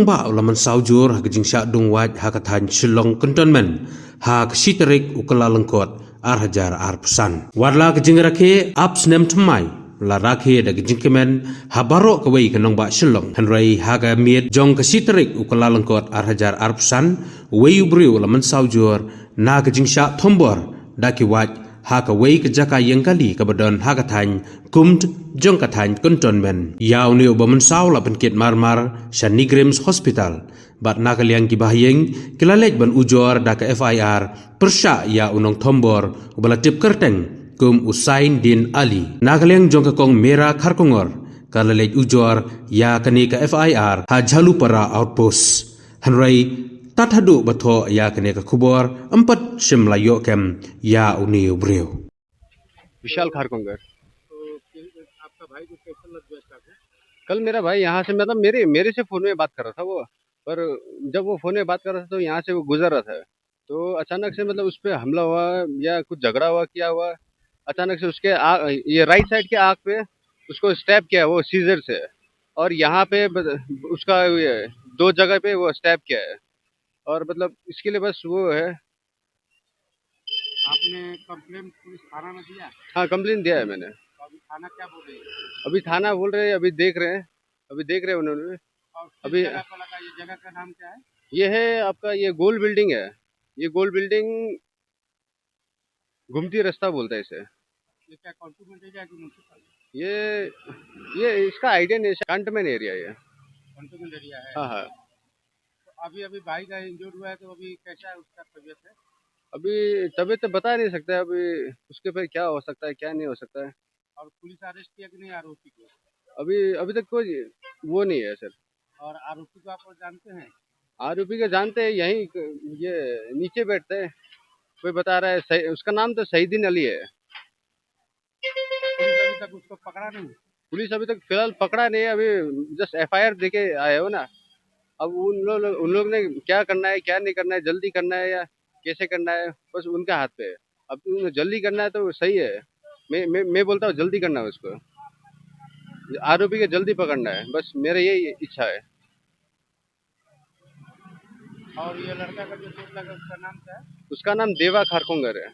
ba ulaman saujur ha jingsha dungwaj ha kathan Shillong Cantonment ha ksitarik ukala lengkot ar hajar ar pesan warla jingrake ups nem tmai la rakhe da jingkemen ha baro kawai kanong ba Shillong hanrai ha ga miet jong ksitarik ukala lengkot ar hajar ar pesan wei ubri ulaman saujur na jingsha thombor dakiwaj ha ka wei ka jaka yengkali ka badon ha ka thany kumt jong ka thany Cantonment yaw ni obaman saw la penkit marmar Shani Grims Hospital bat na ka liang ki bahyeng kilalej ban ujor da ka FIR persya ya unong thombor ubala tip kerteng kum Usain Din Ali na ka liang jong ka kong mera kharkongor kalalej ujor ya kani ka FIR ha jhalu para outpost hanrai tathadu batho ya kane ka khubor ampat shimlayo kem ya uni ubreu विशाल खारकोंगर। तो आपका भाई को कैसे लग गया चाकू? कल मेरा भाई यहाँ से मतलब मेरे से फोन में बात कर रहा था वो, पर जब वो फोन में बात कर रहा था तो यहाँ से वो गुजर रहा था, तो अचानक से मतलब उस पर हमला हुआ या कुछ झगड़ा हुआ क्या हुआ, अचानक से उसके ये राइट साइड के आँख पे उसको स्टैब किया वो सीजर से, और यहाँ पे उसका ये 2 जगह पे वो स्टैब किया है, और मतलब इसके लिए बस वो है। आपने कंप्लेंट पुलिस थाना में दिया? हाँ, कंप्लेंट दिया है मैंने। तो अभी थाना क्या बोल रही है? अभी थाना बोल रहे हैं, अभी देख रहे हैं उन्होंने। और अभी जगह पर लगा, ये जगह का नाम क्या है? ये है आपका ये गोल बिल्डिंग है, ये गोल बिल्डिंग घुमती रास्ता बोलता है इसे। ये क्या कंटोनमेंट एरिया है कि म्युनिसिपल? ये इसका आइडिया नहीं, कैंटनमेंट एरिया है। कंटोनमेंट एरिया है। हाँ हाँ। तो अभी भाई का इंजर्ड हुआ है, तो अभी कैसा है उसका तबीयत है? अभी तबीयत तो बता नहीं सकते, अभी उसके पे क्या हो सकता है क्या नहीं हो सकता है। और पुलिस अरेस्ट किया कि नहीं आरोपी को? अभी तक कोई वो नहीं है सर। और आरोपी को आप जानते हैं? आरोपी को जानते हैं, यहीं ये नीचे बैठते हैं। कोई बता रहा है उसका नाम तो सईदीन अली है। पुलिस अभी तक उसको पकड़ा नहीं? पुलिस अभी तक फिलहाल पकड़ा नहीं है, अभी जस्ट FIR देके आए हो ना। अब उन लोग ने क्या करना है क्या नहीं करना है, जल्दी करना है या कैसे करना है, बस उनके हाथ पे है। अब उन्हें जल्दी करना है तो सही है, मैं बोलता हूँ जल्दी करना है उसको, आरोपी को जल्दी पकड़ना है, बस मेरा यही इच्छा है। और ये लड़का का जो चोट लगा उसका नाम क्या है? उसका नाम देवा खारकोंगर है।